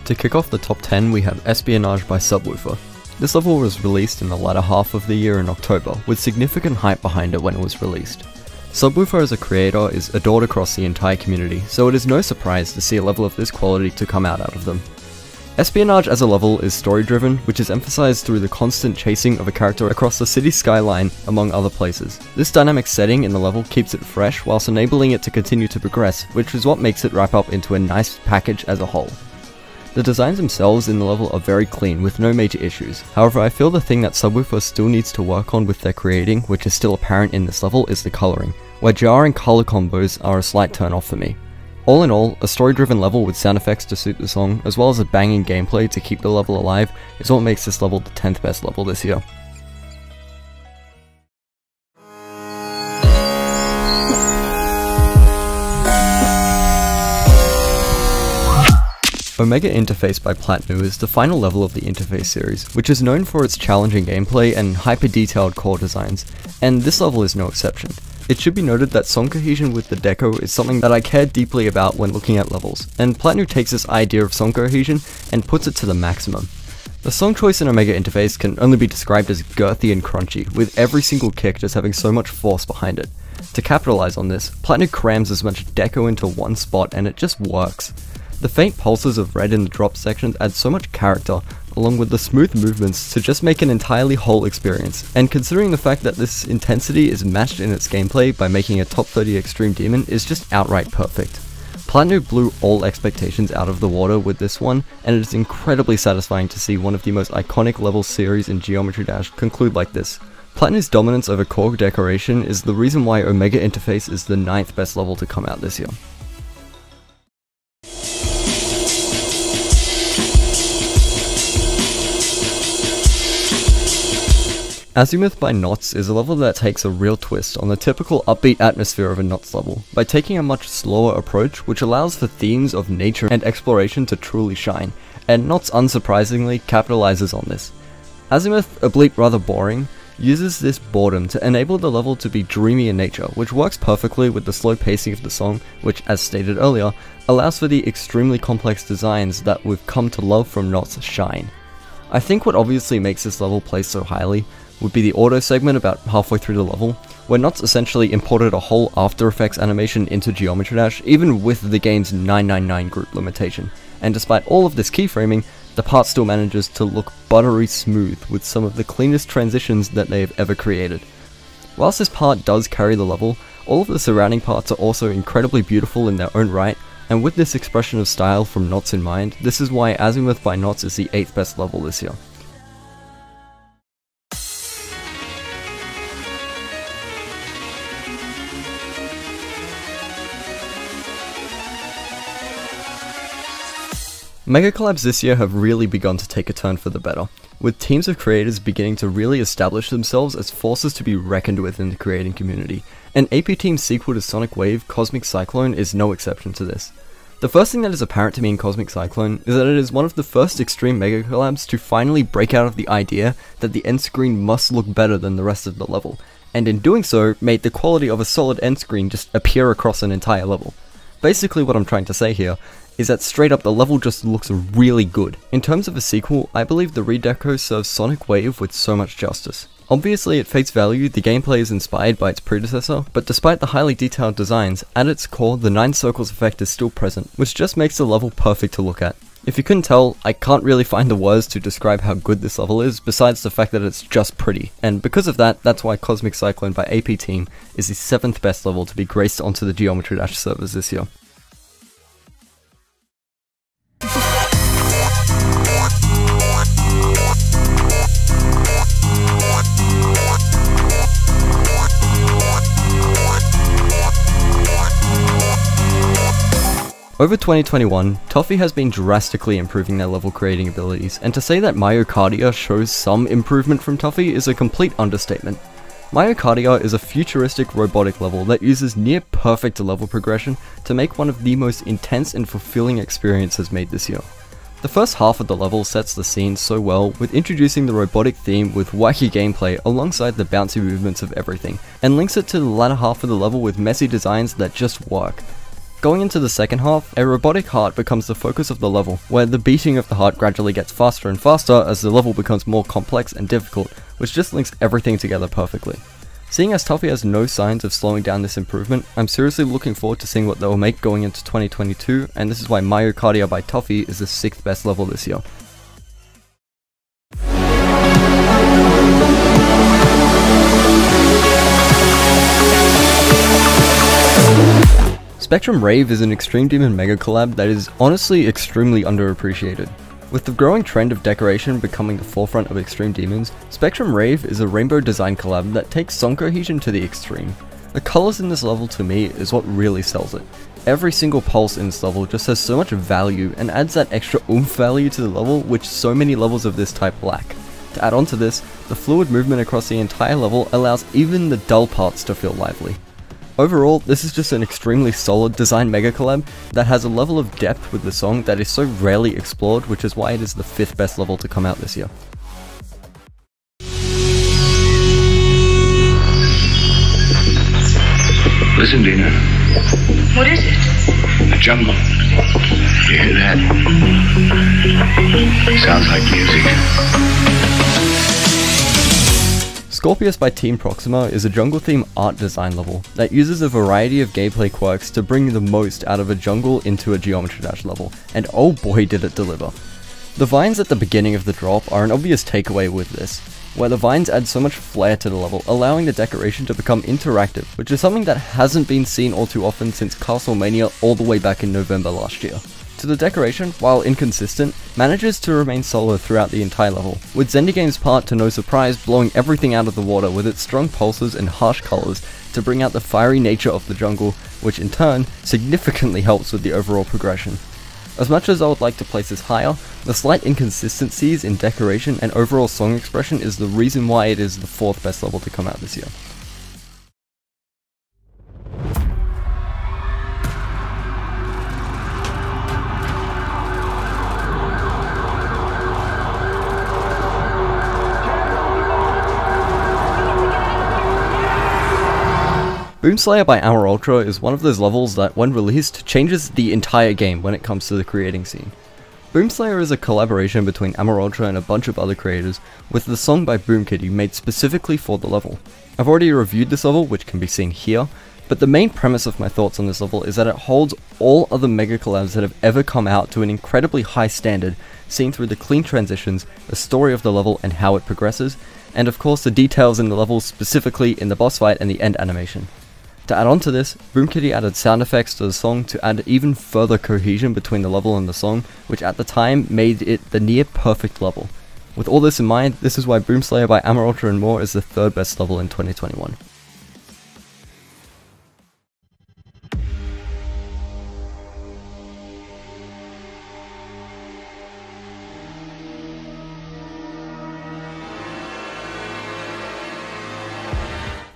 To kick off the top 10 we have Espionage by Subwoofer. This level was released in the latter half of the year in October, with significant hype behind it when it was released. Subwoofer as a creator is adored across the entire community, so it is no surprise to see a level of this quality to come out of them. Espionage as a level is story driven, which is emphasized through the constant chasing of a character across the city skyline among other places. This dynamic setting in the level keeps it fresh whilst enabling it to continue to progress, which is what makes it wrap up into a nice package as a whole. The designs themselves in the level are very clean with no major issues. However, I feel the thing that Subwoofer still needs to work on with their creating, which is still apparent in this level, is the coloring, where jarring color combos are a slight turn off for me. All in all, a story driven level with sound effects to suit the song, as well as a banging gameplay to keep the level alive, is what makes this level the 10th best level this year. Omega Interface by Platnu is the final level of the Interface series, which is known for its challenging gameplay and hyper-detailed core designs, and this level is no exception. It should be noted that song cohesion with the deco is something that I care deeply about when looking at levels, and Platnu takes this idea of song cohesion and puts it to the maximum. The song choice in Omega Interface can only be described as girthy and crunchy, with every single kick just having so much force behind it. To capitalize on this, Platnu crams as much deco into one spot and it just works. The faint pulses of red in the drop sections add so much character, along with the smooth movements to just make an entirely whole experience, and considering the fact that this intensity is matched in its gameplay by making a top 30 extreme demon is just outright perfect. Platnu blew all expectations out of the water with this one, and it is incredibly satisfying to see one of the most iconic level series in Geometry Dash conclude like this. Platnu's dominance over core decoration is the reason why Omega Interface is the 9th best level to come out this year. Azimuth by Knots is a level that takes a real twist on the typical upbeat atmosphere of a Knots level, by taking a much slower approach which allows for themes of nature and exploration to truly shine, and Knots unsurprisingly capitalizes on this. Azimuth, albeit rather boring, uses this boredom to enable the level to be dreamy in nature, which works perfectly with the slow pacing of the song, which, as stated earlier, allows for the extremely complex designs that we've come to love from Knots shine. I think what obviously makes this level placed so highly would be the auto segment about halfway through the level, where Knots essentially imported a whole After Effects animation into Geometry Dash, even with the game's 999 group limitation, and despite all of this keyframing, the part still manages to look buttery smooth with some of the cleanest transitions that they have ever created. Whilst this part does carry the level, all of the surrounding parts are also incredibly beautiful in their own right, and with this expression of style from Knots in mind, this is why Azimuth by Knots is the 8th best level this year. Mega collabs this year have really begun to take a turn for the better, with teams of creators beginning to really establish themselves as forces to be reckoned with in the creating community, and AP Team's sequel to Sonic Wave, Cosmic Cyclone, is no exception to this. The first thing that is apparent to me in Cosmic Cyclone is that it is one of the first extreme mega collabs to finally break out of the idea that the end screen must look better than the rest of the level, and in doing so, made the quality of a solid end screen just appear across an entire level. Basically what I'm trying to say here is that straight up the level just looks really good. In terms of a sequel, I believe the redeco serves Sonic Wave with so much justice. Obviously at face value, the gameplay is inspired by its predecessor, but despite the highly detailed designs, at its core the 9 circles effect is still present, which just makes the level perfect to look at. If you couldn't tell, I can't really find the words to describe how good this level is, besides the fact that it's just pretty, and because of that, that's why Cosmic Cyclone by AP Team is the 7th best level to be graced onto the Geometry Dash servers this year. Over 2021, Toffee has been drastically improving their level creating abilities, and to say that Myocardia shows some improvement from Toffee is a complete understatement. Myocardia is a futuristic robotic level that uses near perfect level progression to make one of the most intense and fulfilling experiences made this year. The first half of the level sets the scene so well with introducing the robotic theme with wacky gameplay alongside the bouncy movements of everything, and links it to the latter half of the level with messy designs that just work. Going into the second half, a robotic heart becomes the focus of the level, where the beating of the heart gradually gets faster and faster as the level becomes more complex and difficult, which just links everything together perfectly. Seeing as Tuffy has no signs of slowing down this improvement, I'm seriously looking forward to seeing what they will make going into 2022, and this is why Myocardia by Tuffy is the 6th best level this year. Spectrum Rave is an Extreme Demon Mega collab that is honestly extremely underappreciated. With the growing trend of decoration becoming the forefront of Extreme Demons, Spectrum Rave is a rainbow design collab that takes song cohesion to the extreme. The colours in this level to me is what really sells it. Every single pulse in this level just has so much value and adds that extra oomph value to the level which so many levels of this type lack. To add on to this, the fluid movement across the entire level allows even the dull parts to feel lively. Overall, this is just an extremely solid design mega collab that has a level of depth with the song that is so rarely explored, which is why it is the 5th best level to come out this year. Listen, Dina. What is it? The jungle. You hear that? Sounds like music. Scorpius by Team Proxima is a jungle theme art design level that uses a variety of gameplay quirks to bring the most out of a jungle into a Geometry Dash level, and oh boy did it deliver. The vines at the beginning of the drop are an obvious takeaway with this, where the vines add so much flair to the level, allowing the decoration to become interactive, which is something that hasn't been seen all too often since Castlemania all the way back in November last year. To the decoration, while inconsistent, manages to remain solid throughout the entire level, with Zendigame's part to no surprise blowing everything out of the water with its strong pulses and harsh colours to bring out the fiery nature of the jungle, which in turn significantly helps with the overall progression. As much as I would like to place this higher, the slight inconsistencies in decoration and overall song expression is the reason why it is the 4th best level to come out this year. Boomslayer by AmorAltra is one of those levels that, when released, changes the entire game when it comes to the creating scene. Boomslayer is a collaboration between AmorAltra and a bunch of other creators, with the song by Boomkitty made specifically for the level. I've already reviewed this level, which can be seen here, but the main premise of my thoughts on this level is that it holds all other mega collabs that have ever come out to an incredibly high standard, seen through the clean transitions, the story of the level and how it progresses, and of course the details in the level, specifically in the boss fight and the end animation. To add on to this, Boomkitty added sound effects to the song to add even further cohesion between the level and the song, which at the time made it the near perfect level. With all this in mind, this is why Boomslayer by AmorAltra and More is the 3rd best level in 2021.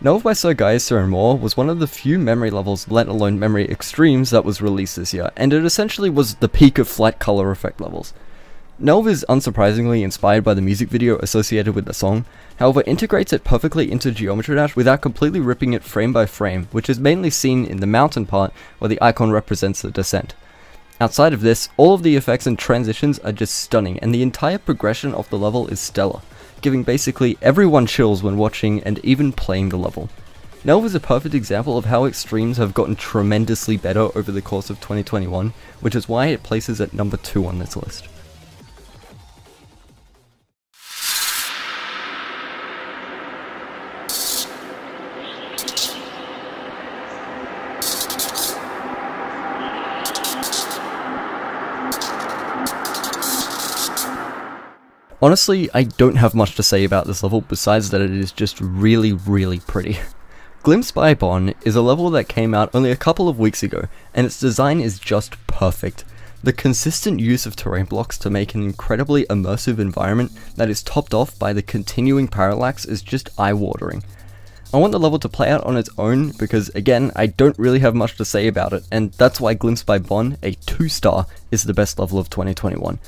Nova by Sir Geister and More was one of the few memory levels, let alone memory extremes, that was released this year, and it essentially was the peak of flat color effect levels. Nelv is unsurprisingly inspired by the music video associated with the song, however integrates it perfectly into Geometry Dash without completely ripping it frame by frame, which is mainly seen in the mountain part where the icon represents the descent. Outside of this, all of the effects and transitions are just stunning, and the entire progression of the level is stellar, giving basically everyone chills when watching and even playing the level. Nelv is a perfect example of how extremes have gotten tremendously better over the course of 2021, which is why it places at number 2 on this list. Honestly, I don't have much to say about this level besides that it is just really pretty. Glimpse by Bon is a level that came out only a couple of weeks ago, and its design is just perfect. The consistent use of terrain blocks to make an incredibly immersive environment that is topped off by the continuing parallax is just eye-watering. I want the level to play out on its own because, again, I don't really have much to say about it, and that's why Glimpse by Bon, a 2-star, is the best level of 2021.